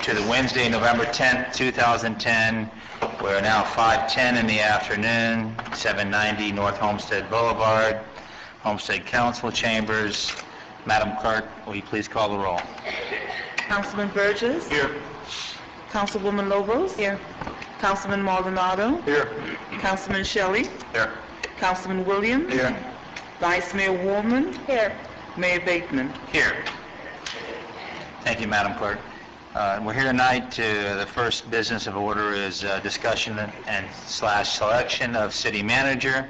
to the Wednesday, November 10th, 2010. We're now 5:10 in the afternoon, 790 North Homestead Boulevard, Homestead Council Chambers. Madam Clerk, will you please call the roll? Councilman Burgess. Here. Councilwoman Lobos. Here. Councilman Maldonado. Here. Councilman Shelley. Here. Councilman Williams. Here. Vice Mayor Woolman. Here. Mayor Bateman. Here. Thank you, Madam Clerk. We're here tonight the first business of order is discussion and slash selection of city manager.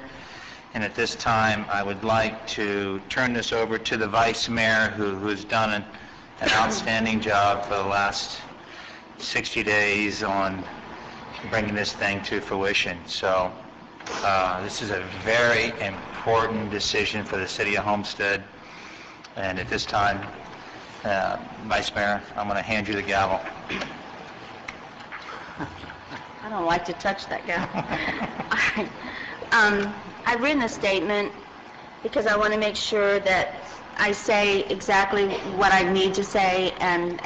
And at this time, I would like to turn this over to the Vice Mayor who's done an outstanding job for the last 60 days on bringing this thing to fruition. So this is a very important decision for the city of Homestead. And at this time, Vice Mayor, I'm going to hand you the gavel. I don't like to touch that gavel. All right. I've written a statement because I want to make sure that I say exactly what I need to say, and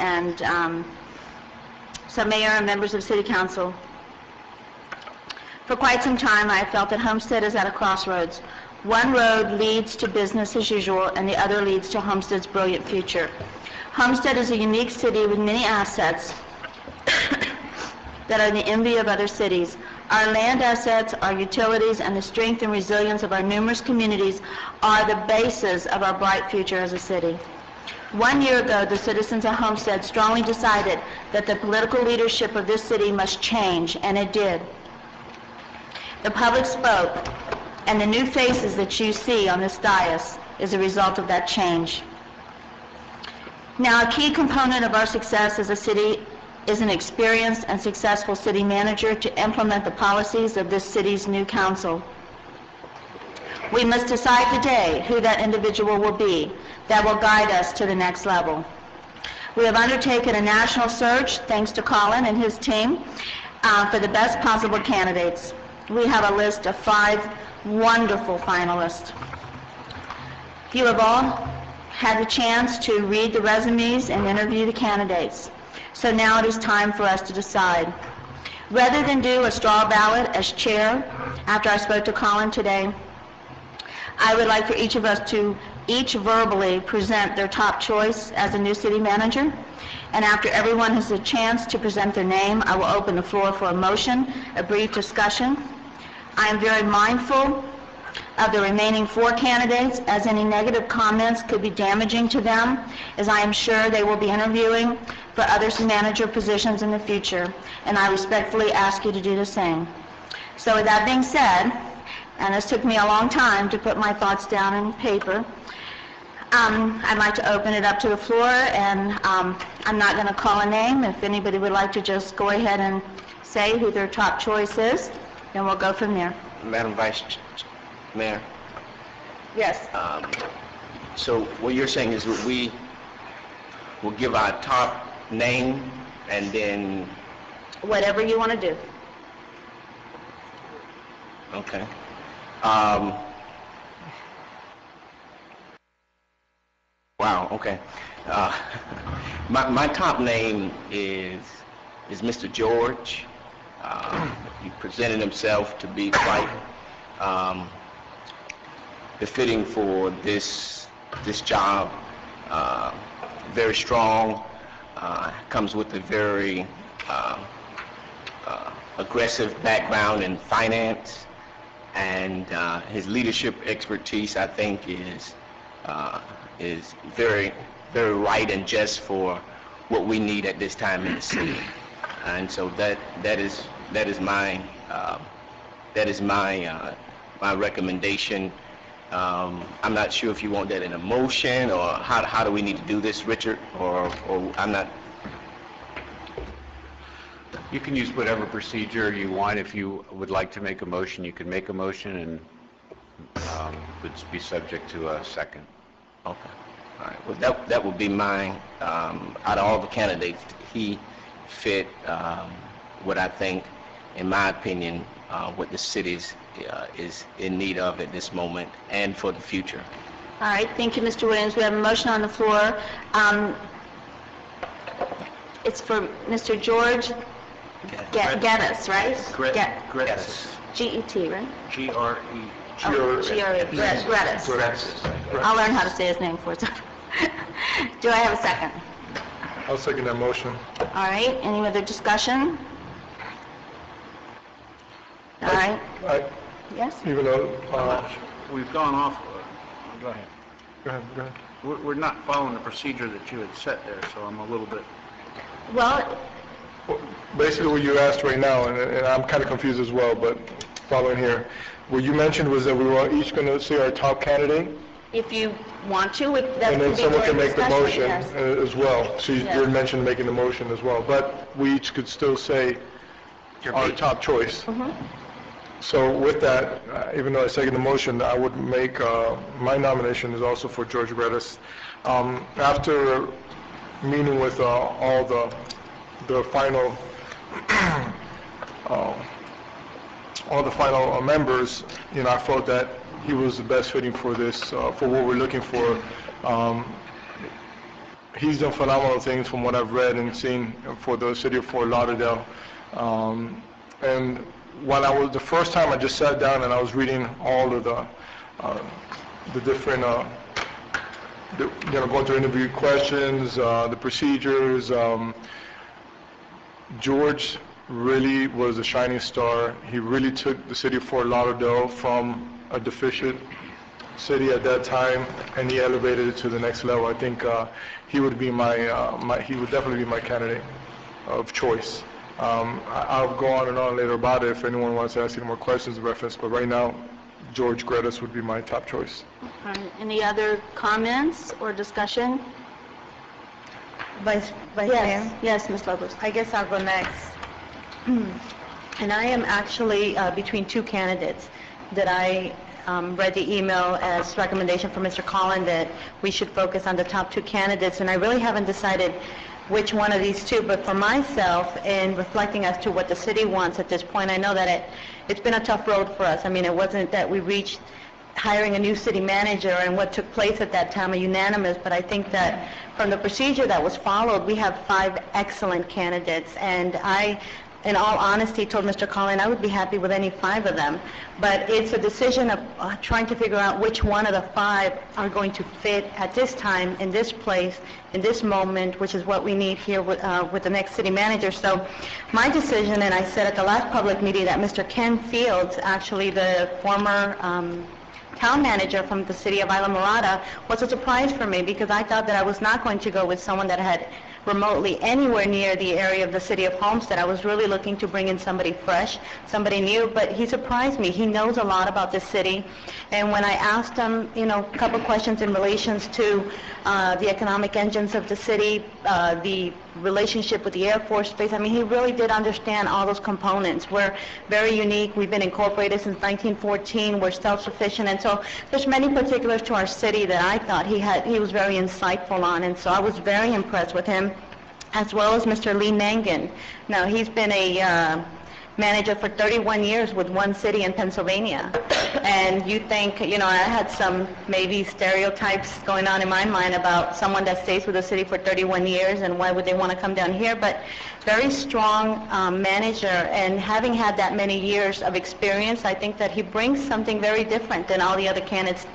so Mayor and members of City Council, for quite some time I felt that Homestead is at a crossroads. One road leads to business as usual, and the other leads to Homestead's brilliant future. Homestead is a unique city with many assets that are the envy of other cities. Our land assets, our utilities, and the strength and resilience of our numerous communities are the basis of our bright future as a city. 1 year ago, the citizens of Homestead strongly decided that the political leadership of this city must change, and it did. The public spoke, and the new faces that you see on this dais is a result of that change. Now, a key component of our success as a city is an experienced and successful city manager to implement the policies of this city's new council. We must decide today who that individual will be that will guide us to the next level. We have undertaken a national search, thanks to Colin and his team, for the best possible candidates. We have a list of 5 wonderful finalists. You have all had the chance to read the resumes and interview the candidates. So now it is time for us to decide. Rather than do a straw ballot as chair, after I spoke to Colin today, I would like for each of us to each verbally present their top choice as a new city manager. And after everyone has a chance to present their name, I will open the floor for a motion, a brief discussion. I am very mindful of the remaining 4 candidates, as any negative comments could be damaging to them, as I am sure they will be interviewing for other manager positions in the future, and I respectfully ask you to do the same. So with that being said, and this took me a long time to put my thoughts down in paper, I'd like to open it up to the floor, and I'm not going to call a name. If anybody would like to just go ahead and say who their top choice is, then we'll go from there. Madam Vice Mayor. Yes. So what you're saying is that we will give our top name and then... Whatever you want to do. Okay. Wow, okay. My top name is Mr. George. He presented himself to be quite befitting for this job. Very strong, comes with a very aggressive background in finance, and his leadership expertise, I think, is very, very right and just for what we need at this time in the city. And so that is my recommendation. I'm not sure if you want that in a motion, or how do we need to do this, Richard? Or I'm not. You can use whatever procedure you want. If you would like to make a motion, you can make a motion, and would be subject to a second. Okay. All right. Well, that would be mine. Out of all the candidates, he fit what I think, in my opinion, what the city is in need of at this moment and for the future. All right. Thank you, Mr. Williams. We have a motion on the floor. It's for Mr. George Geddes, right? Grettis. G-E-T, right? G-R-E. Oh, G-R-E, Geddes. I'll learn how to say his name for it. Do I have a second? I'll second that motion. All right, any other discussion? All right, yes? Even though, We've gone off, go ahead. go ahead. We're not following the procedure that you had set there, so I'm a little bit, Well, Well, basically what you asked right now, and I'm kind of confused as well, but following here, what you mentioned was that we were each going to say our top candidate, if you want to, that and then could be someone can during make the discussion, motion yes. as well. So you Yes. did mention making the motion as well, but we each could still say our top choice. Mhm. So with that, even though I second the motion, I would make, my nomination is also for George Redis. After meeting with all the final, all the final members, you know, I felt that he was the best fitting for this, for what we're looking for. He's done phenomenal things from what I've read and seen for the city of Fort Lauderdale. And when the first time I just sat down and I was reading all of the different, going through interview questions, the procedures, George really was a shining star. He really took the city of Fort Lauderdale from a deficient city at that time, and he elevated it to the next level. I think he would be he would definitely be my candidate of choice. I'll go on and on later about it if anyone wants to ask any more questions in reference, but right now, George Gredis would be my top choice. All right, any other comments or discussion? Vice Mayor, Yes, Ms. Lopez. I guess I'll go next. And I am actually between two candidates that I read the email as recommendation from Mr. Collin that we should focus on the top two candidates, and I really haven't decided which one of these two, but for myself, in reflecting as to what the city wants at this point, I know that it's been a tough road for us. I mean, it wasn't that we reached hiring a new city manager and what took place at that time, a unanimous, but I think that from the procedure that was followed, we have 5 excellent candidates, and I, in all honesty, told Mr. Collin I would be happy with any 5 of them, but it's a decision of trying to figure out which one of the 5 are going to fit at this time, in this place, in this moment, which is what we need here with the next city manager. So my decision, and I said at the last public meeting that Mr. Ken Fields, actually the former town manager from the city of Isla Morada, was a surprise for me because I thought that I was not going to go with someone that had remotely anywhere near the area of the city of Homestead. I was really looking to bring in somebody fresh, somebody new, but he surprised me. He knows a lot about this city, and when I asked him, you know, a couple questions in relations to the economic engines of the city, the relationship with the Air Force Base, I mean, he really did understand all those components. We're very unique. We've been incorporated since 1914. We're self-sufficient, and so there's many particulars to our city that I thought he was very insightful on, and so I was very impressed with him, as well as Mr. Lee Mangan. Now, he's been a manager for 31 years with one city in Pennsylvania. And you think, you know, I had some maybe stereotypes going on in my mind about someone that stays with a city for 31 years and why would they want to come down here, but very strong manager, and having had that many years of experience, I think that he brings something very different than all the other candidates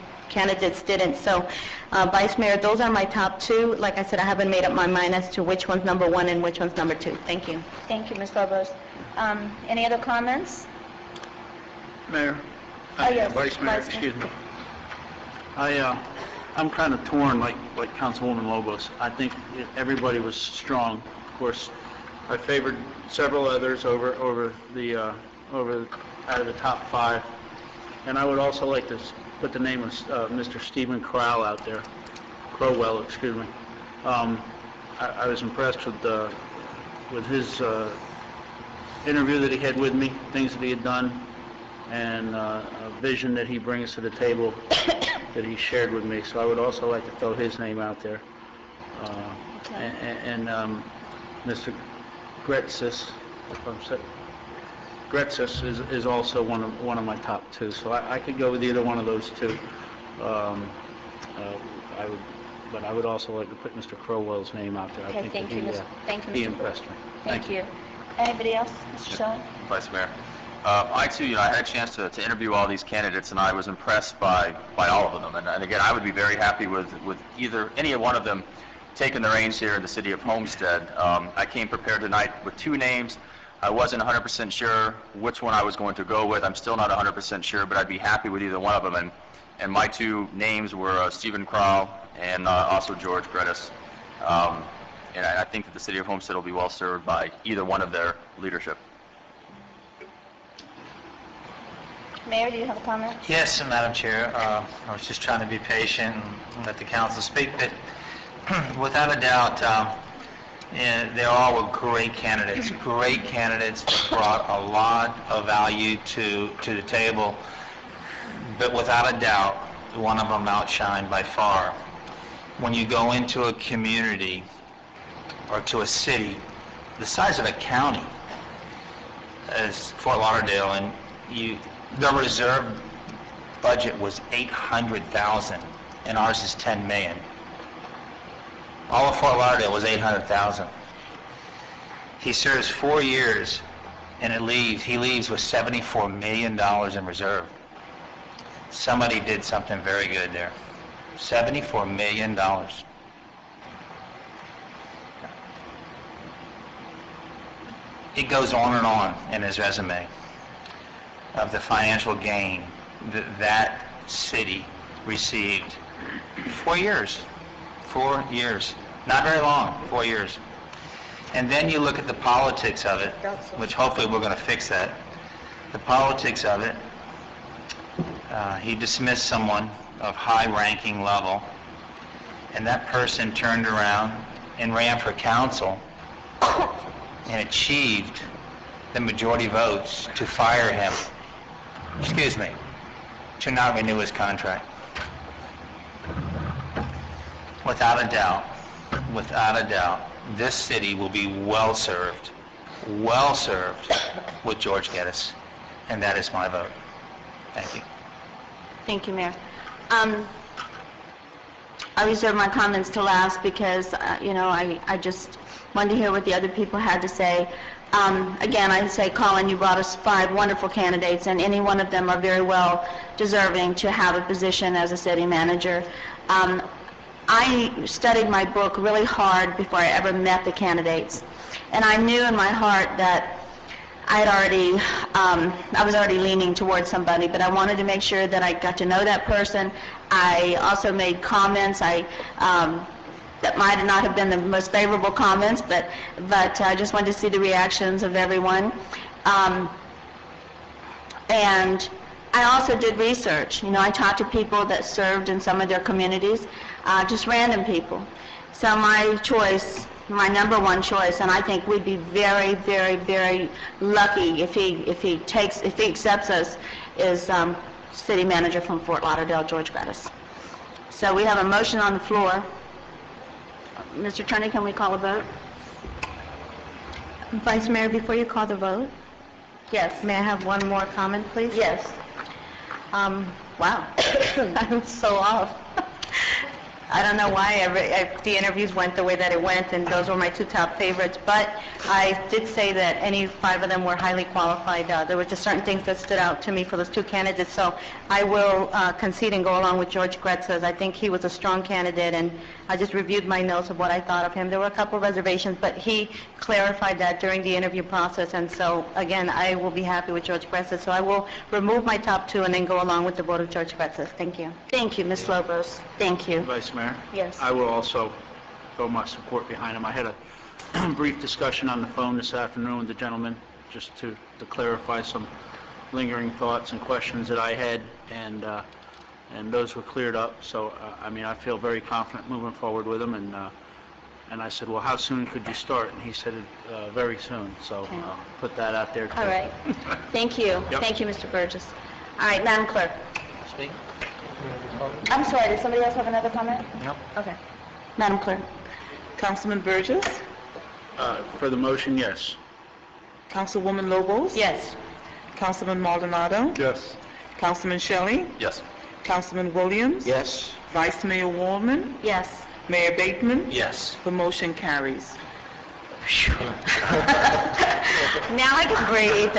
didn't. So, Vice Mayor, those are my top 2. Like I said, I haven't made up my mind as to which one's number 1 and which one's number 2. Thank you. Thank you, Ms. Lopez. Any other comments? Mayor. Oh, yes, Vice Mayor, Vice Mayor. excuse me. I'm kind of torn like Councilwoman Lobos. I think everybody was strong. Of course, I favored several others over out of the top 5. And I would also like to put the name of Mr. Stephen Crowell, excuse me. I was impressed with his interview that he had with me, things that he had done, and a vision that he brings to the table that he shared with me. So I would also like to throw his name out there. And Mr. Gretsis, if I'm saying, Gretsis is also one of my top 2. So I could go with either one of those 2. I would but I would also like to put Mr. Crowell's name out there. I Okay, think thank that you, thank you, he Mr. impressed me. Thank you. Anybody else? Mr. Shelley? Vice Mayor. I too, I had a chance to interview all these candidates, and I was impressed by all of them. And again, I would be very happy with any one of them taking the reins here in the city of Homestead. I came prepared tonight with two names. I wasn't 100% sure which one I was going to go with. I'm still not 100% sure, but I'd be happy with either one of them. And my two names were Stephen Crowell and also George Grettis. And I think that the city of Homestead will be well served by either one of their leadership. Mayor, do you have a comment? Yes, Madam Chair. I was just trying to be patient and let the council speak, but without a doubt, they all were great candidates that brought a lot of value to the table, but without a doubt, one of them outshined by far. When you go into a community or to a city the size of a county as Fort Lauderdale, and the reserve budget was $800,000 and ours is $10 million. All of Fort Lauderdale was $800,000. He serves 4 years and he leaves with $74 million in reserve. Somebody did something very good there. $74 million. It goes on and on in his resume of the financial gain that city received. 4 years. 4 years. Not very long, 4 years. And then you look at the politics of it, which hopefully we're going to fix that. The politics of it, he dismissed someone of high-ranking level, and that person turned around and ran for council and achieved the majority votes to fire him. To not renew his contract. Without a doubt, this city will be well served with George Geddes, and that is my vote. Thank you. Thank you, Mayor. I reserve my comments to last because, I just wanted to hear what the other people had to say. Again, I say, Colin, you brought us 5 wonderful candidates, and any one of them are very well deserving to have a position as a city manager. I studied my book really hard before I ever met the candidates, and I knew in my heart that I was already leaning towards somebody, but I wanted to make sure that I got to know that person. I also made comments that might not have been the most favorable comments, but I just wanted to see the reactions of everyone. And I also did research. I talked to people that served in some of their communities, just random people. So my choice, my number one choice, and I think we'd be very, very, very lucky if he accepts us, is city manager from Fort Lauderdale, George Grettis. So we have a motion on the floor. Mr. Attorney, can we call a vote? Vice Mayor, before you call the vote, Yes. may I have one more comment, please? Yes. Wow, I'm so off. I don't know why the interviews went the way that it went, and those were my 2 top favorites, but I did say that any 5 of them were highly qualified. There were just certain things that stood out to me for those 2 candidates, so I will concede and go along with George Grettis. I think he was a strong candidate, and I just reviewed my notes of what I thought of him. There were a couple of reservations, but he clarified that during the interview process, and so, again, I will be happy with George Grettis. So I will remove my top 2 and then go along with the vote of George Grettis. Thank you. Thank you, Ms. Lobos. Thank you. Vice Mayor? Yes. I will also throw my support behind him. I had a brief discussion on the phone this afternoon with the gentleman, just to clarify some lingering thoughts and questions that I had, and those were cleared up. So, I feel very confident moving forward with him, and I said, well, how soon could you start? And he said, very soon. So Okay. Put that out there, too. All right. Thank you. Yep. Thank you, Mr. Burgess. All right, Madam Clerk. I'm sorry, does somebody else have another comment? No. Okay. Madam Clerk. Councilman Burgess, For the motion, yes. Councilwoman Lobos? Yes. Councilman Maldonado? Yes. Councilman Shelley? Yes. Councilman Williams? Yes. Vice Mayor Warman? Yes. Mayor Bateman? Yes. The motion carries. Now I can breathe.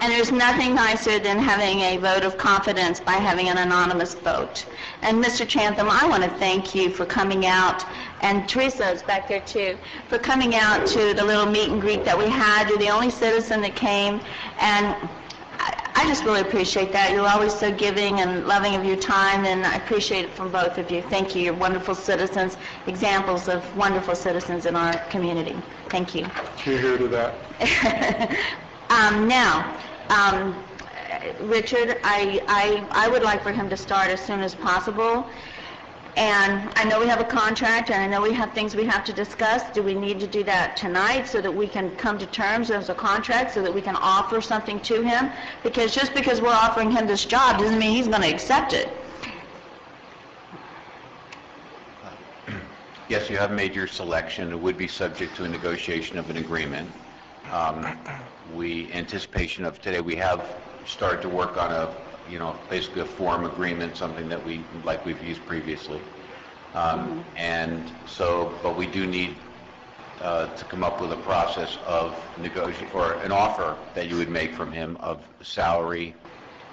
And there's nothing nicer than having a vote of confidence by having an anonymous vote. And Mr. Chantham, I want to thank you for coming out, and Teresa is back there too, for coming out to the little meet and greet that we had. You're the only citizen that came, and I just really appreciate that. You're always so giving and loving of your time, and I appreciate it from both of you. Thank you. You're wonderful citizens, examples of wonderful citizens in our community. Thank you. Here to that. Richard, I would like for him to start as soon as possible. And I know we have a contract, and I know we have things we have to discuss. Do we need to do that tonight so that we can come to terms as a contract, so that we can offer something to him? Because just because we're offering him this job doesn't mean he's going to accept it. Yes, you have made your selection. It would be subject to a negotiation of an agreement. Anticipation of today, we have started to work on basically a form agreement, something that we've used previously. And so, but we do need to come up with a process of or an offer that you would make from him of salary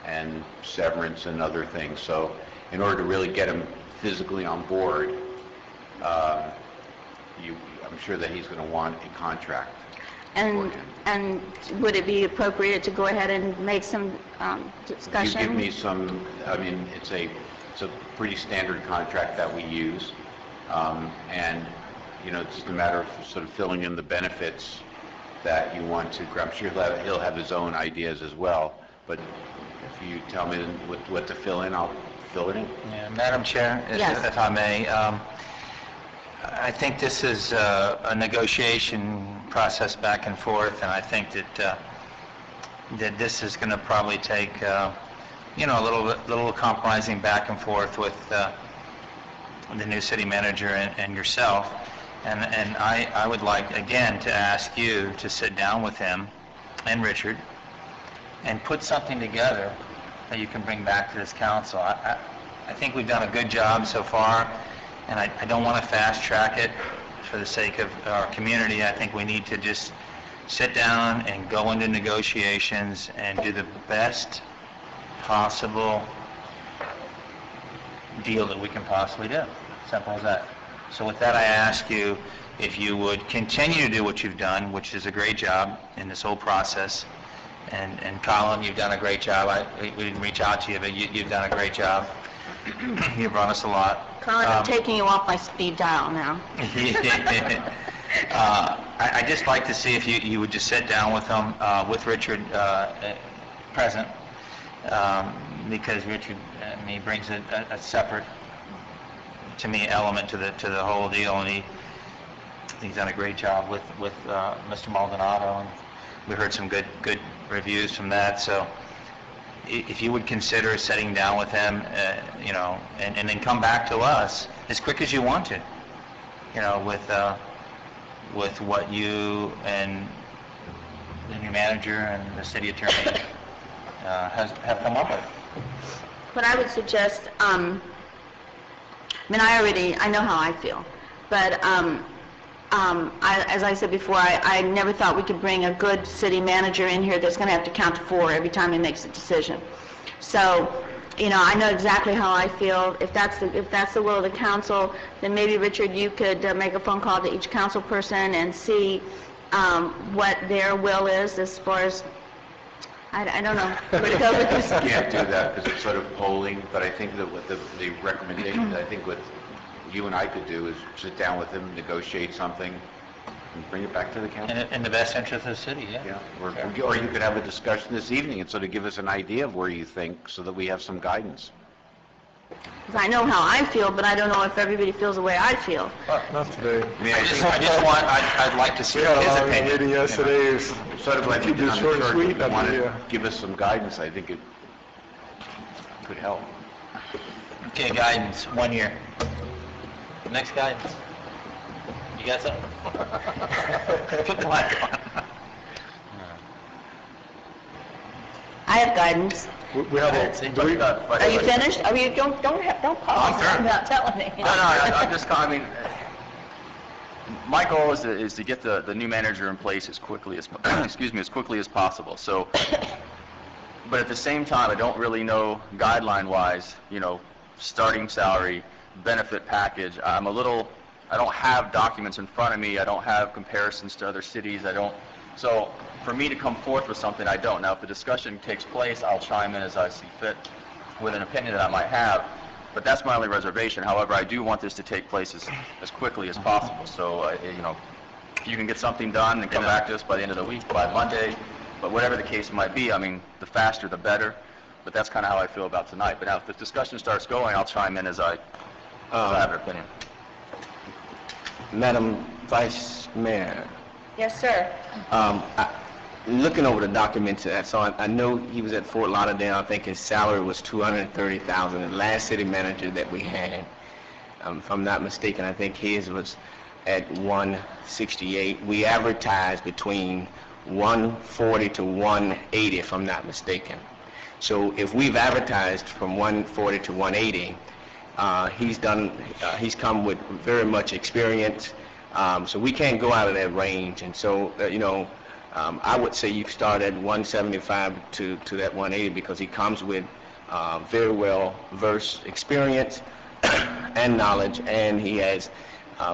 and severance and other things. So in order to really get him physically on board, I'm sure that he's going to want a contract. And would it be appropriate to go ahead and make some discussion? You give me some, it's a pretty standard contract that we use. And, it's just a matter of sort of filling in the benefits that you want to. I'm sure he'll have his own ideas as well. But if you tell me what to fill in, I'll fill it in. Yeah, Madam Chair, Yes. if I may, I think this is a negotiation process back and forth, and I think that this is going to probably take, a little compromising back and forth with the new city manager and yourself. And I would like, again, to ask you to sit down with him and Richard and put something together that you can bring back to this council. I think we've done a good job so far, and I don't want to fast track it for the sake of our community. I think we need to just sit down and go into negotiations and do the best possible deal that we can possibly do. Simple as that. So with that, I ask you if you would continue to do what you've done, which is a great job in this whole process. And Colin, you've done a great job. We didn't reach out to you, but you've done a great job. You brought us a lot. Colin, I'm taking you off my speed dial now. I'd just like to see if you would just sit down with them, with Richard present, because Richard, brings a separate, to me, element to the whole deal, and he's done a great job with Mr. Maldonado, and we heard some good reviews from that. So if you would consider sitting down with him, and then come back to us as quick as you want to, with what you and the new manager and the city attorney have come up with. What I would suggest, I know how I feel, but as I said before, I never thought we could bring a good city manager in here that's going to have to count to 4 every time he makes a decision. So, I know exactly how I feel. If that's the will of the council, then maybe, Richard, you could make a phone call to each council person and see what their will is as far as, I don't know where to go with this. You can't do that because it's sort of polling, but I think that with the recommendation, I think what you and I could do is sit down with him, negotiate something, and bring it back to the council. In the best interest of the city, yeah. Yeah, or you could have a discussion this evening and sort of give us an idea of where you think, so that we have some guidance. 'Cause I know how I feel, but I don't know if everybody feels the way I feel. Not today. I'd like to see We had his a long opinion. meeting yesterday. Sort of like Keep you did it on short the and church, sweet. if you want to Yeah. give us some guidance, I think it could help. Okay, guidance, 1 year. Next guidance. You got something? Put the mic on. I have guidance. We have a, do we- Are you finished? I mean, don't pause I'm without telling me. No, I'm just, I mean, my goal is to get the new manager in place as quickly as, excuse me, as quickly as possible. So, but at the same time, I don't really know guideline-wise, you know, starting salary, benefit package. I don't have documents in front of me. I don't have comparisons to other cities. So for me to come forth with something, I don't. Now, if the discussion takes place, I'll chime in as I see fit with an opinion that I might have. But that's my only reservation. However, I do want this to take place as quickly as possible. So, you know, if you can get something done and come back to us by the end of the week, by Monday, but whatever the case might be, I mean, the faster the better. But that's kind of how I feel about tonight. But now, if the discussion starts going, I'll chime in as I have an opinion. Madam Vice Mayor, Yes, sir. looking over the documents, I know he was at Fort Lauderdale. I think his salary was $230,000. The last city manager that we had, if I'm not mistaken, I think his was at $168. We advertised between $140 to $180, if I'm not mistaken. So if we've advertised from $140 to $180, he's come with very much experience. So we can't go out of that range. And so, you know, I would say you start at 175 to that 180 because he comes with very well versed experience and knowledge, and he has,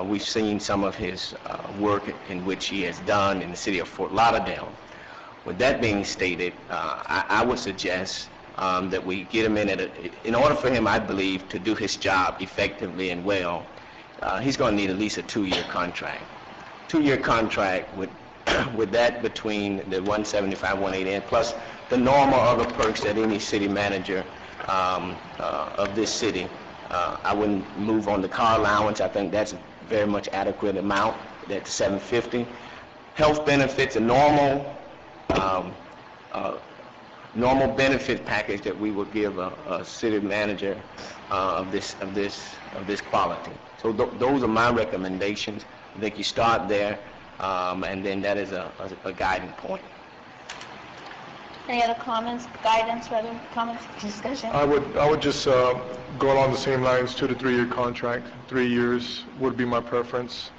we've seen some of his work in which he has done in the city of Fort Lauderdale. With that being stated, I would suggest that we get him in order for him, I believe, to do his job effectively and well, he's going to need at least a 2-year contract. 2-year contract with that between the 175, 180, and plus the normal other perks that any city manager of this city. I wouldn't move on the car allowance. I think that's a very much adequate amount, that's $750. Health benefits, a normal benefit package that we would give a city manager of this quality. So those are my recommendations. I think you start there, and then that is a guiding point. Any other comments, discussion? I would just go along the same lines, 2 to 3 year contract. 3 years would be my preference.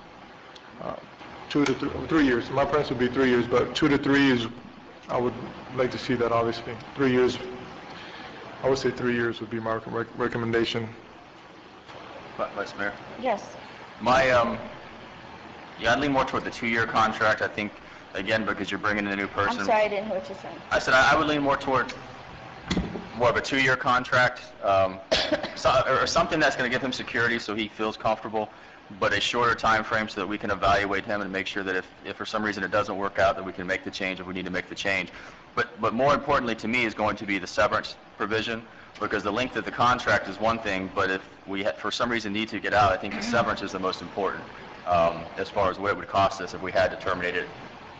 2 to 3 years. My preference would be 3 years, but 2 to 3 is, I would like to see that, obviously. 3 years, I would say 3 years would be my recommendation. Vice Mayor? Yes. I'd lean more toward the 2-year contract. I think, again, because you're bringing in a new person. I'm sorry, I didn't hear what you said. I said I would lean more toward more of a 2-year contract, or something that's going to give him security so he feels comfortable, but a shorter time frame so that we can evaluate him and make sure that if for some reason it doesn't work out, that we can make the change if we need to make the change. But more importantly to me is going to be the severance provision, because the length of the contract is one thing, but if we for some reason need to get out, I think the severance is the most important as far as what it would cost us if we had to terminate it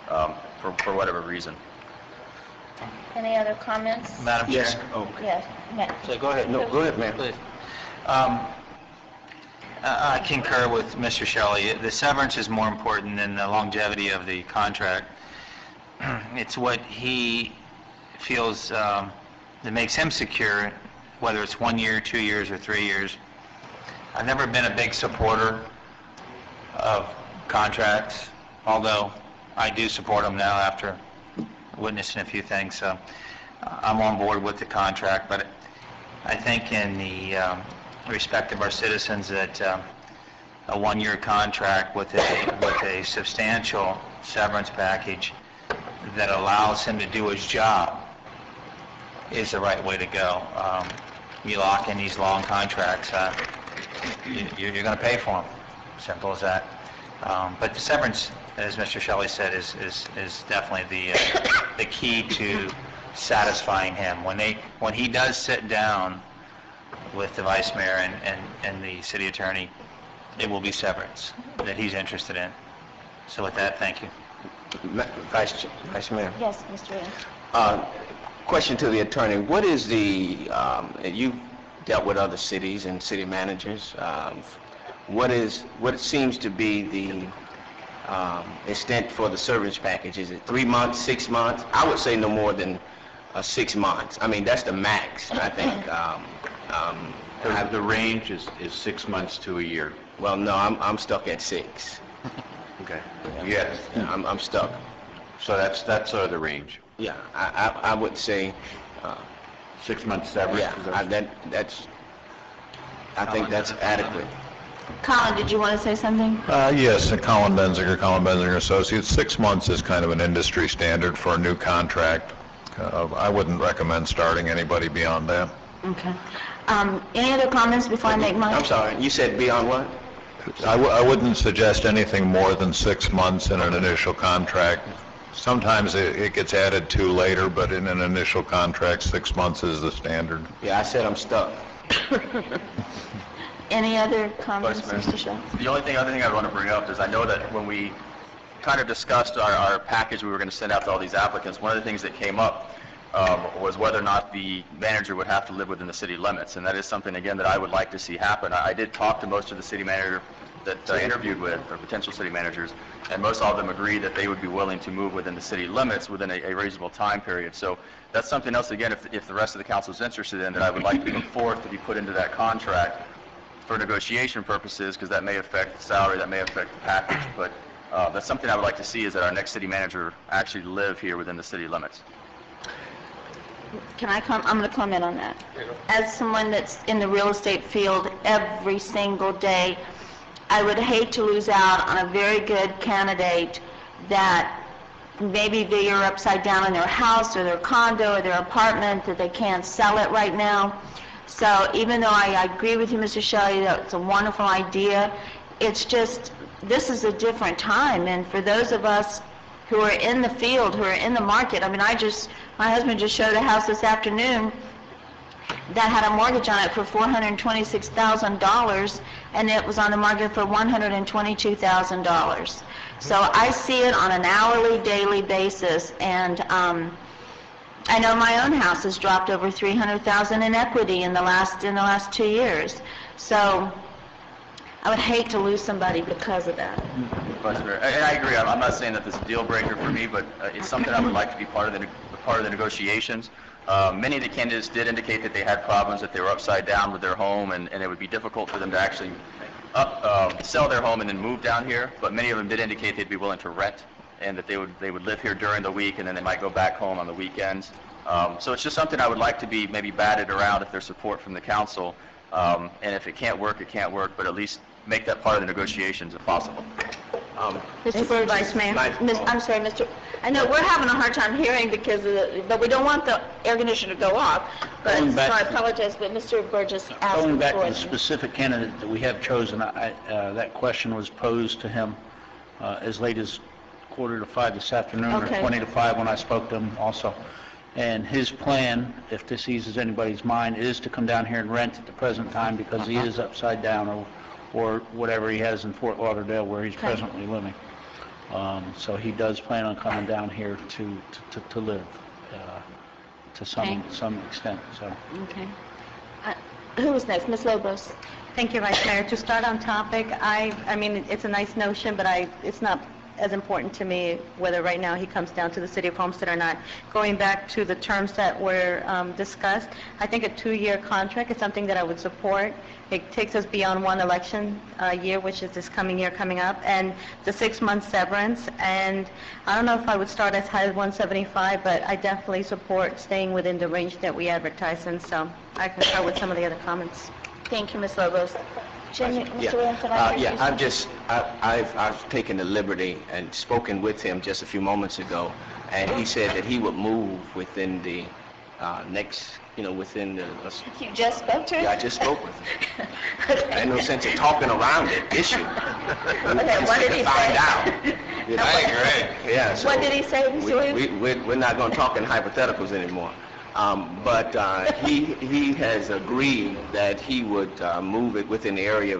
for whatever reason. Any other comments? Madam Chair? Yes. Oh, Yes. So go ahead. no, go ahead, ma'am. Please. I concur with Mr. Shelley. The severance is more important than the longevity of the contract. It's what he feels that makes him secure, whether it's 1 year, 2 years, or 3 years. I've never been a big supporter of contracts, although I do support them now after witnessing a few things. So I'm on board with the contract, but I think in the respect of our citizens that a 1-year contract with a substantial severance package that allows him to do his job is the right way to go. You lock in these long contracts, you're going to pay for them. Simple as that. But the severance, as Mr. Shelley said, is definitely the key to satisfying him. When he does sit down with the vice mayor and the city attorney, it will be severance that he's interested in. So with that, thank you. Vice Mayor. Yes, Mr. Williams. Question to the attorney. What is you've dealt with other cities and city managers. What seems to be the extent for the severance package? Is it 3 months, 6 months? I would say no more than 6 months. I mean, that's the max, I think. The range is 6 months to a year. Well, no, I'm stuck at 6. Okay. Yes. Yeah, I'm stuck. So that's sort of the range. Yeah, I would say, 6 months severance. yeah, I think that's adequate. Colin, did you want to say something? Yes, Colin Benzinger Associates. 6 months is kind of an industry standard for a new contract. I wouldn't recommend starting anybody beyond that. Okay. Any other comments before I make mine? I'm sorry, you said beyond what? I wouldn't suggest anything more than 6 months in an initial contract. Sometimes it gets added to later, but in an initial contract, 6 months is the standard. Yeah, I said I'm stuck. Any other comments, Vice Mayor. Mr. Shaw? The other thing I want to bring up is I know that when we kind of discussed our package we were going to send out to all these applicants, one of the things that came up was whether or not the manager would have to live within the city limits, and that is something, again, that I would like to see happen. I did talk to most of the city manager that I interviewed with, or potential city managers, and most all of them agreed that they would be willing to move within the city limits within a reasonable time period. So that's something else, again, if the rest of the council is interested in, that I would like to put forth to be put into that contract for negotiation purposes, because that may affect the salary, that may affect the package, but that's something I would like to see, is that our next city manager actually live here within the city limits. Can I I'm going to comment on that. As someone that's in the real estate field every single day, I would hate to lose out on a very good candidate that maybe they are upside down in their house or their condo or their apartment, that they can't sell it right now. So even though I agree with you, Mr. Shelley, that it's a wonderful idea, it's just, this is a different time. And for those of us who are in the field, who are in the market, I mean, my husband just showed a house this afternoon that had a mortgage on it for $426,000, and it was on the market for $122,000. So I see it on an hourly, daily basis, and I know my own house has dropped over $300,000 in equity in the last 2 years. So I would hate to lose somebody because of that. Vice Mayor, and I agree. I'm not saying that this is a deal breaker for me, but it's something I would like to be part of the negotiations. Many of the candidates did indicate that they had problems, that they were upside down with their home, and it would be difficult for them to actually sell their home and then move down here. But many of them did indicate they'd be willing to rent, and that they would live here during the week, and then they might go back home on the weekends. So it's just something I would like to be maybe batted around if there's support from the council. And if it can't work, it can't work, but at least make that part of the negotiations if possible. Mr. Burgess. Vice Mayor. I'm sorry, Mr. I know we're having a hard time hearing because but we don't want the air conditioner to go off. But Going so back I to- apologize, but Mr. Burgess asked Going back to before. the specific candidate that we have chosen, that question was posed to him as late as 4:45 this afternoon, or Okay. 20 to 5 when I spoke to him also. And his plan, if this eases anybody's mind, is to come down here and rent at the present time because he is upside down or whatever he has in Fort Lauderdale where he's presently living. So he does plan on coming down here to live to Okay. some extent, so. Okay. Who was next? Ms. Lobos. Thank you, Vice Mayor. To start on topic, I mean, it's a nice notion, but it's not as important to me whether right now he comes down to the city of Homestead or not. Going back to the terms that were discussed, I think a 2-year contract is something that I would support. It takes us beyond one election year, which is this coming year coming up, and the 6-month severance. And I don't know if I would start as high as 175, but I definitely support staying within the range that we advertise in. So I concur with some of the other comments. Thank you, Ms. Lobos. Jimmy, Mr. Williams, did I hear you say- I've taken the liberty and spoken with him just a few moments ago, and he said that he would move within the within the... You just spoke to him? Yeah, I just spoke with him. Okay. I had no sense of talking around the issue. Okay, what did he Find say? out. You know? I agree. Yeah, so What did he say, Mr. Williams? we're not going to talk in hypotheticals anymore. But he has agreed that he would move it within the area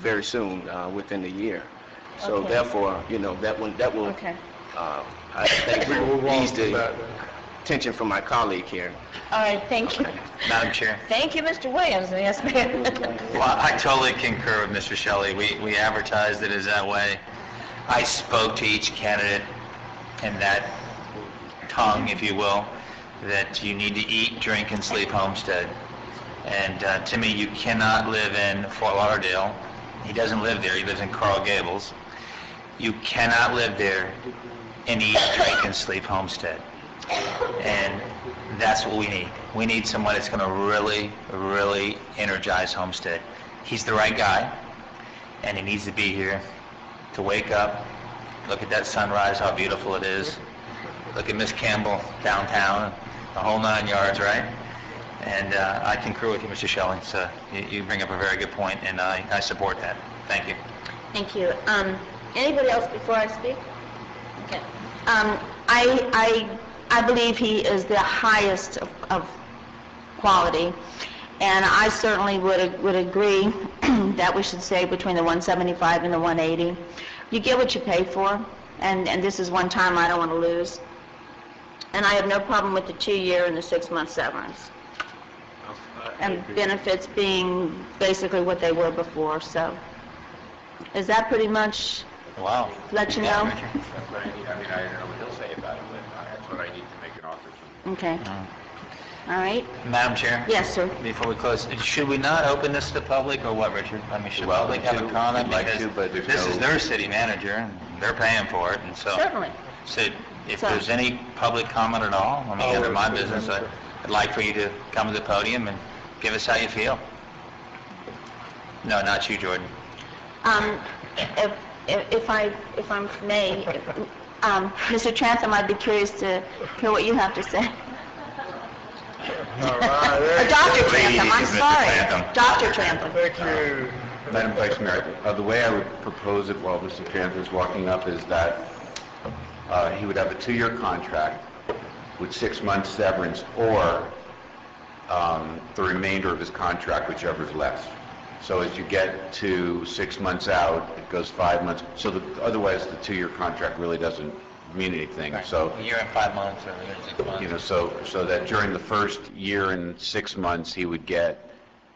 very soon, within the year. So Okay. therefore, that will, Okay. I think, Move on ease from the that. attention from my colleague here. All right, thank you. Madam Chair. Thank you, Mr. Williams. Yes, ma'am. Well, I totally concur with Mr. Shelley. We advertised it as that way. I spoke to each candidate in that tongue, if you will. that you need to eat, drink, and sleep Homestead. And to me, you cannot live in Fort Lauderdale. He doesn't live there. He lives in Coral Gables. You cannot live there and eat, drink, and sleep Homestead. And that's what we need. We need someone that's going to really, really energize Homestead. He's the right guy, and he needs to be here to wake up, look at that sunrise, how beautiful it is, look at Miss Campbell downtown, the whole 9 yards, right? And I concur with you, Mr. Shelley. So you bring up a very good point, and I support that. Thank you. Thank you. Anybody else before I speak? Okay. I believe he is the highest of quality, and I certainly would agree that we should say between the 175 and the 180. You get what you pay for, and this is one time I don't want to lose. And I have no problem with the 2-year and the 6-month severance. And benefits being basically what they were before, so. Is that pretty much Wow. let you Yeah, know? Richard. That's what I need, I mean, I don't know what he'll say about it, but that's what I need to make an offer to. Okay. All right. Madam Chair? Yes, sir. Before we close, should we not open this to the public, or what, Richard? I mean, should the Well, public have a comment? we'd like Because to, but there's this is no- their city manager, and they're paying for it, and so... Certainly. So if So- there's any public comment at all, I mean, under my business, I'd like for you to come to the podium and give us how you feel. No, not you, Jordan. If I may, Mr. Trantham, I'd be curious to hear what you have to say. All right, Or Dr. Trantham, I'm Mr. sorry. Trantham. Dr. Trantham. thank you. Madam Vice Mayor, the way I would propose it while Mr. Panther's walking up is that he would have a 2-year contract with 6 months severance, or the remainder of his contract, whichever's less. So as you get to 6 months out, it goes 5 months. So otherwise, the 2-year contract really doesn't mean anything. So, A year and 5 months, or a year and 6 months. you know, so that during the first year and 6 months, he would get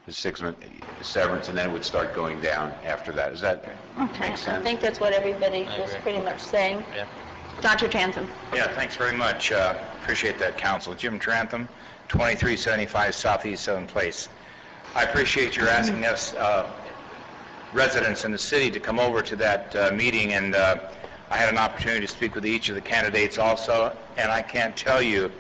the 6-month severance, and then it would start going down after that. Does that Okay, make I sense? think that's what everybody was agree. pretty much saying. Yeah. Dr. Trantham. Yeah, thanks very much. Appreciate that, Council. Jim Trantham, 2375 Southeast 7th Place. I appreciate your asking us, residents in the city, to come over to that meeting, and I had an opportunity to speak with each of the candidates also, and I can't tell you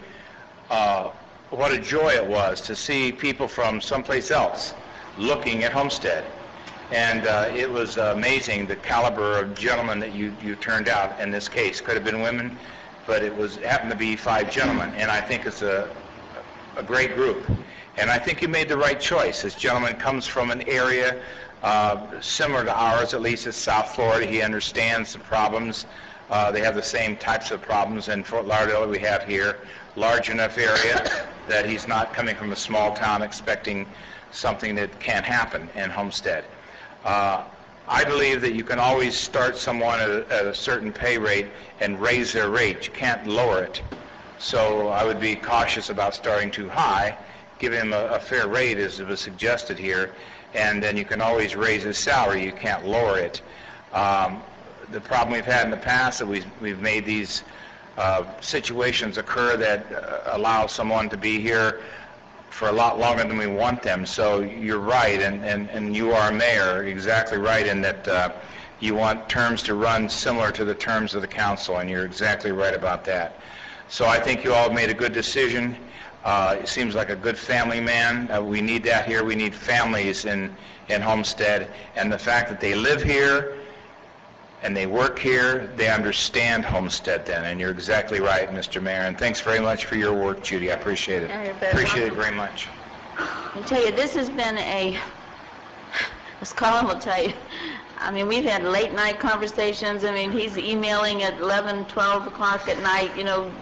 what a joy it was to see people from someplace else looking at Homestead. And it was amazing the caliber of gentlemen that you turned out in this case. Could have been women, but it happened to be 5 gentlemen, and I think it's a great group. And I think you made the right choice. This gentleman comes from an area similar to ours, at least it's South Florida. He understands the problems. They have the same types of problems in Fort Lauderdale that we have here. Large enough area that he's not coming from a small town expecting something that can't happen in Homestead. I believe that you can always start someone at a certain pay rate and raise their rate. You can't lower it. So I would be cautious about starting too high. Give him a fair rate, as was suggested here, and then you can always raise his salary. You can't lower it. The problem we've had in the past is we've made these situations occur that allow someone to be here for a lot longer than we want them. So you're right, and you are mayor, exactly right in that you want terms to run similar to the terms of the council, and you're exactly right about that. So I think you all made a good decision. It seems like a good family man. We need that here. We need families in Homestead, and the fact that they live here and they work here, they understand Homestead then, and you're exactly right, Mr. Mayor, and thanks very much for your work, Judy. I appreciate it. Yeah, you're very Appreciate it welcome. very much. I tell you, this has been as Colin will tell you, I mean, we've had late night conversations. I mean, he's emailing at 11, 12 o'clock at night, you know,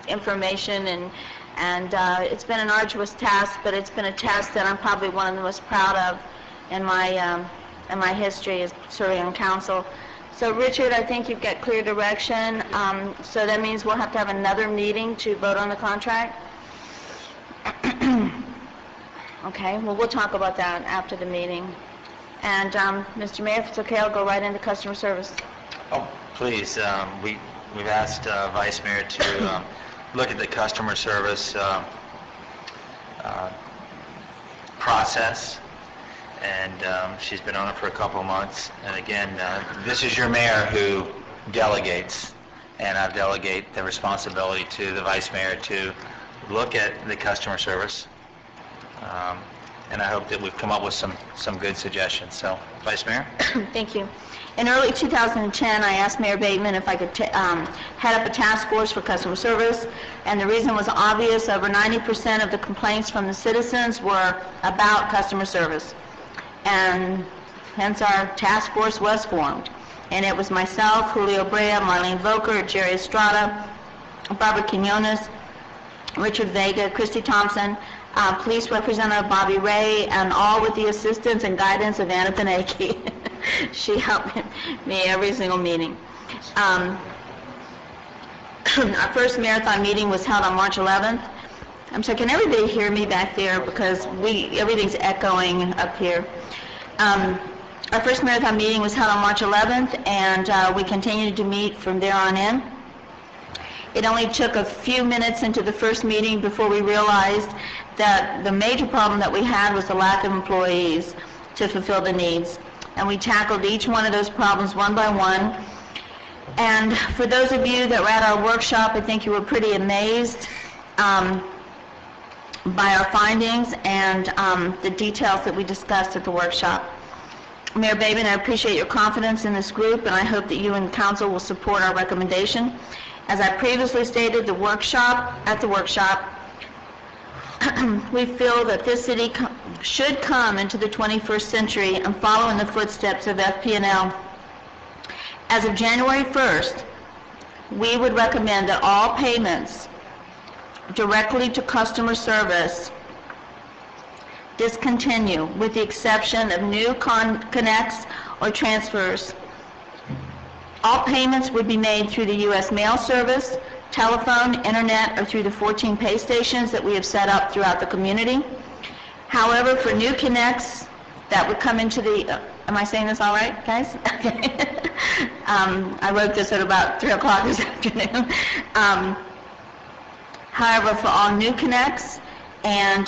information, and it's been an arduous task, but it's been a task that I'm probably one of the most proud of in my history as serving on council. So Richard, I think you've got clear direction. So that means we'll have to have another meeting to vote on the contract? Okay, well, we'll talk about that after the meeting. And Mr. Mayor, if it's okay, I'll go right into customer service. Oh, please, we've asked Vice Mayor to look at the customer service process, and she's been on it for a couple of months. And again, this is your mayor who delegates, and I delegate the responsibility to the vice mayor to look at the customer service. And I hope that we've come up with some good suggestions. So, Vice Mayor? Thank you. In early 2010, I asked Mayor Bateman if I could head up a task force for customer service, and the reason was obvious. Over 90% of the complaints from the citizens were about customer service, and hence our task force was formed. And it was myself, Julio Brea, Marlene Volker, Jerry Estrada, Barbara Quinones, Richard Vega, Christy Thompson, Police Representative Bobby Ray, and all with the assistance and guidance of Anna Benaki. She helped me every single meeting. Our first marathon meeting was held on March 11th. I'm sorry, can everybody hear me back there? Because everything's echoing up here. Our first marathon meeting was held on March 11th, and we continued to meet from there on in. It only took a few minutes into the first meeting before we realized that the major problem that we had was the lack of employees to fulfill the needs. And we tackled each one of those problems one by one. And for those of you that were at our workshop, I think you were pretty amazed by our findings and the details that we discussed at the workshop. Mayor Bateman, I appreciate your confidence in this group, and I hope that you and council will support our recommendation. As I previously stated, at the workshop, we feel that this city should come into the 21st century and follow in the footsteps of FP&L. As of January 1st, we would recommend that all payments directly to customer service discontinue, with the exception of new connects or transfers. All payments would be made through the U.S. mail service, telephone, internet, or through the 14 pay stations that we have set up throughout the community. However, for new connects that would come into the, am I saying this all right, guys? Okay. I wrote this at about 3 o'clock this afternoon. However, for all new connects, and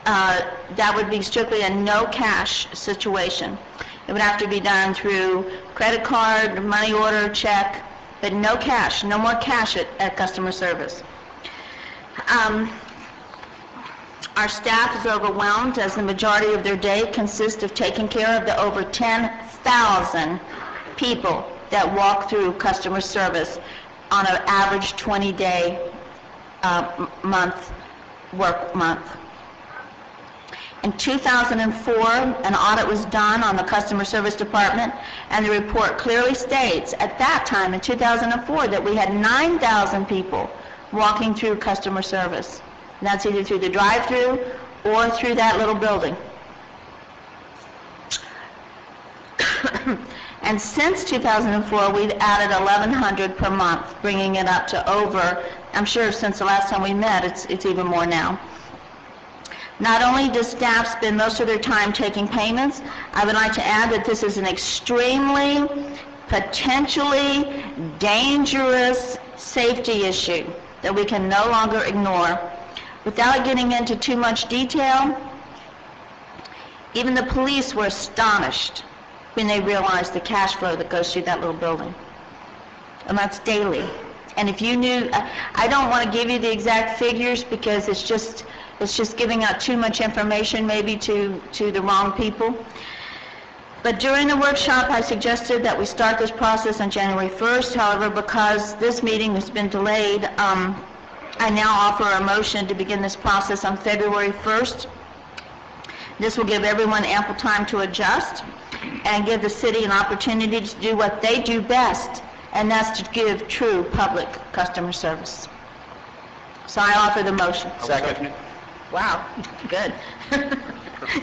that would be strictly a no cash situation. It would have to be done through credit card, money order, check, but no cash, no more cash at customer service. Our staff is overwhelmed, as the majority of their day consists of taking care of the over 10,000 people that walk through customer service on an average 20-day work month. In 2004, an audit was done on the customer service department, and the report clearly states at that time in 2004 that we had 9,000 people walking through customer service. And that's either through the drive-through or through that little building. And since 2004, we've added 1,100 per month, bringing it up to over, I'm sure since the last time we met, it's even more now. Not only does staff spend most of their time taking payments, I would like to add that this is an extremely, potentially dangerous safety issue that we can no longer ignore. Without getting into too much detail, even the police were astonished when they realized the cash flow that goes through that little building. And that's daily. And if you knew, I don't want to give you the exact figures because it's just giving out too much information maybe to the wrong people. But during the workshop, I suggested that we start this process on January 1st. However, because this meeting has been delayed, I now offer a motion to begin this process on February 1st. This will give everyone ample time to adjust and give the city an opportunity to do what they do best, and that's to give true public customer service. So I offer the motion. Second. Wow, good.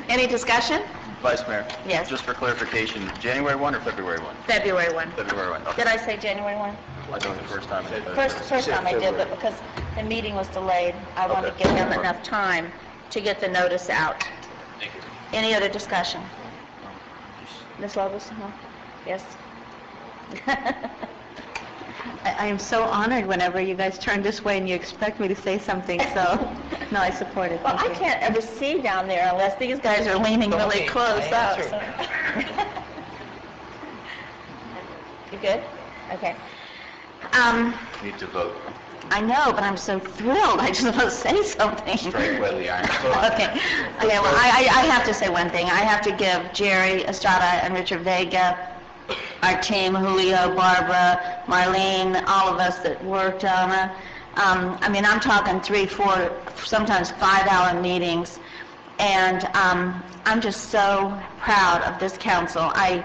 Any discussion? Vice Mayor? Yes. Just for clarification, January 1 or February 1? February 1. February 1, okay. Did I say January 1? I know the first time. First time I did, but because the meeting was delayed, I wanted to give them enough time to get the notice out. Thank you. Any other discussion? Ms. Lovis? No? Yes? I am so honored whenever you guys turn this way and you expect me to say something, so, no, I support it. Well, I Thank you. can't ever see down there unless these guys are leaning really close up. so- You good? Okay. Need to vote. I know, but I'm so thrilled. I just want to say something. Strike while the iron's Okay. Okay, well, I have to say one thing. I have to give Jerry Estrada and Richard Vega, our team, Julio, Barbara, Marlene, all of us that worked on it. I mean, I'm talking 3, 4, sometimes 5-hour meetings, and I'm just so proud of this council. I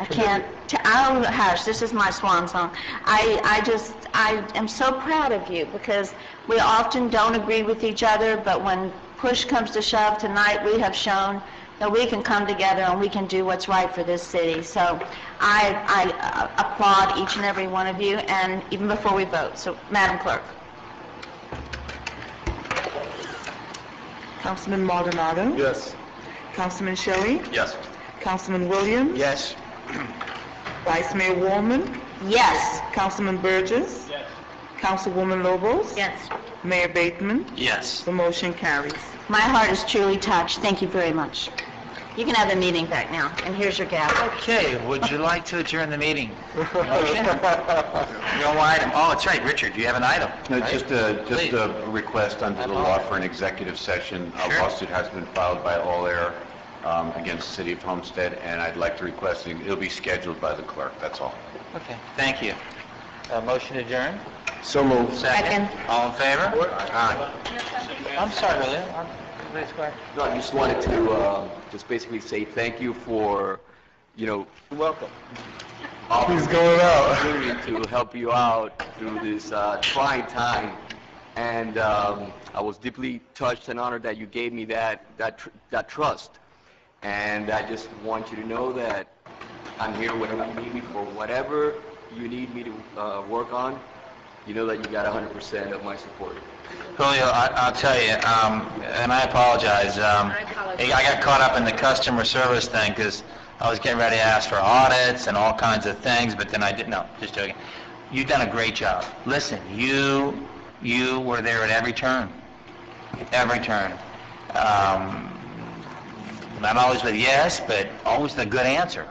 can't, oh hush, this is my swan song. I am so proud of you because we often don't agree with each other, but when push comes to shove, tonight we have shown that we can come together and we can do what's right for this city. So I applaud each and every one of you, and even before we vote. So, Madam Clerk. Councilman Maldonado. Yes. Councilman Shelley. Yes. Councilman Williams. Yes. Vice Mayor Woolman. Yes. Councilman Burgess. Yes. Councilwoman Lobos. Yes. Mayor Bateman. Yes. The motion carries. My heart is truly touched. Thank you very much. You can have the meeting back now, and here's your gavel. Okay, would you like to adjourn the meeting? Motion? No item. Oh, that's right, Richard, you have an item. No, right? just Please. a request under the law for an executive session. A Sure. lawsuit has been filed by All Air against the city of Homestead, and I'd like to request, it'll be scheduled by the clerk, that's all. Okay, thank you. Motion adjourned? So moved. Second. All in favor? Aye. I'm sorry, William. Please go ahead. No, I just wanted to just basically say thank you for, you're welcome. He's going out. Opportunity to help you out through this trying time. And I was deeply touched and honored that you gave me that trust. And I just want you to know that I'm here whenever you need me for whatever you need me to work on. You know that you got 100% of my support. Julio, I'll tell you, and I apologize. I got caught up in the customer service thing because I was getting ready to ask for audits and all kinds of things, but then I didn't. No, just joking. You've done a great job. Listen, you were there at every turn. Every turn. Not always with yes, but always the good answer.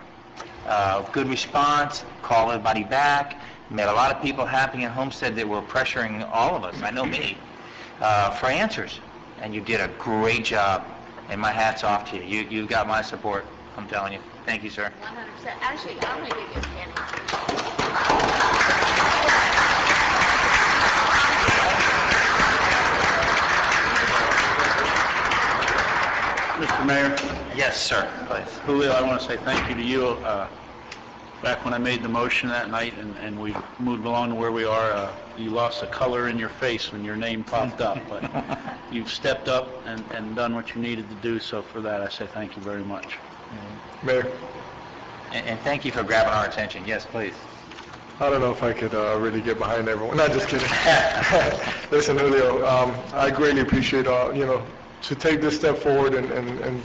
Good response, call everybody back. Made a lot of people happy in Homestead that were pressuring all of us, I know me, for answers. And you did a great job, and my hat's off to you. You got my support, I'm telling you. Thank you, sir. 100%. Actually, I'm going to give you a standing. Mr. Mayor, Yes, sir, please. Julio, I want to say thank you to you. Back when I made the motion that night and we moved along to where we are, you lost the color in your face when your name popped up. But you've stepped up and done what you needed to do, so for that I say thank you very much. Mayor, And thank you for grabbing our attention. Yes, please. I don't know if I could really get behind everyone. Not just kidding. Listen, Julio, I greatly appreciate, to take this step forward and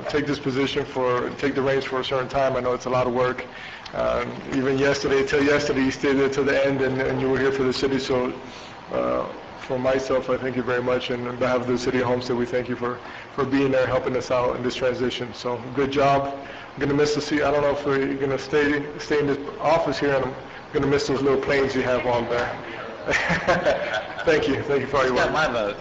take this position take the reins for a certain time. I know it's a lot of work. Even till yesterday, you stayed there till the end, and you were here for the city. So, for myself, I thank you very much, and on behalf of the city of Homestead, we thank you for being there, helping us out in this transition. So, good job. I'm gonna miss the seat. I don't know if you're gonna stay in this office here, and I'm gonna miss those little planes you have on there. Thank you for all your Got work. my vote.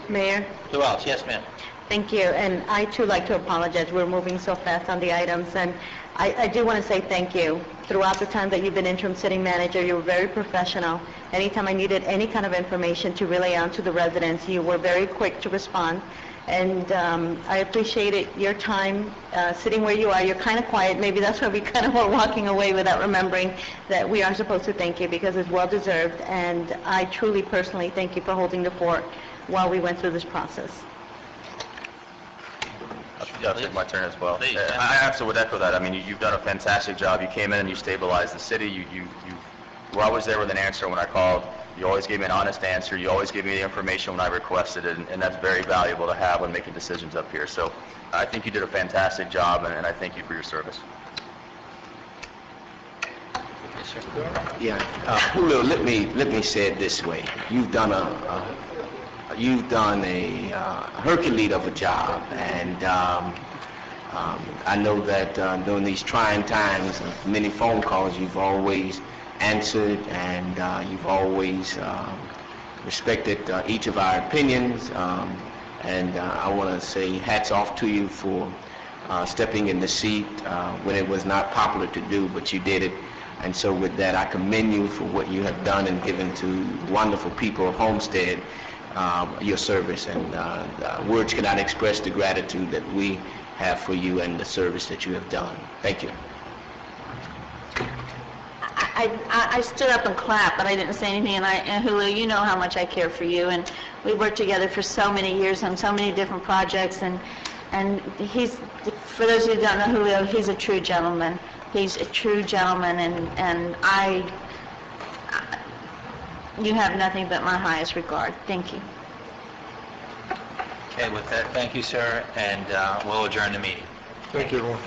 Mayor? Who else? Yes, ma'am. Thank you, and I too like to apologize. We're moving so fast on the items, and I do want to say thank you. Throughout the time that you've been interim city manager, you were very professional. Anytime I needed any kind of information to relay on to the residents, you were very quick to respond, and I appreciated your time sitting where you are. You're kind of quiet. Maybe that's why we kind of were walking away without remembering that we are supposed to thank you because it's well-deserved, and I truly, personally thank you for holding the fort while we went through this process. Yeah, I'll take my turn as well. Please. I absolutely would echo that. I mean, you've done a fantastic job. You came in and you stabilized the city. You were always there with an answer when I called. You always gave me an honest answer. You always gave me the information when I requested it, and that's very valuable to have when making decisions up here. So I think you did a fantastic job, and I thank you for your service. Yeah, Julio, let me say it this way. You've done a Hercules of a job, and I know that during these trying times, many phone calls, you've always answered, and you've always respected each of our opinions, and I want to say hats off to you for stepping in the seat when it was not popular to do, but you did it. And so with that, I commend you for what you have done and given to wonderful people of Homestead, your service. And words cannot express the gratitude that we have for you and the service that you have done. Thank you. I stood up and clapped, but I didn't say anything, and Julio, you know how much I care for you, and we worked together for so many years on so many different projects, and he's, for those who don't know Julio, he's a true gentleman. He's a true gentleman, and you have nothing but my highest regard. Thank you. Okay, with that, thank you, sir, and we'll adjourn the meeting. Thank you, everyone.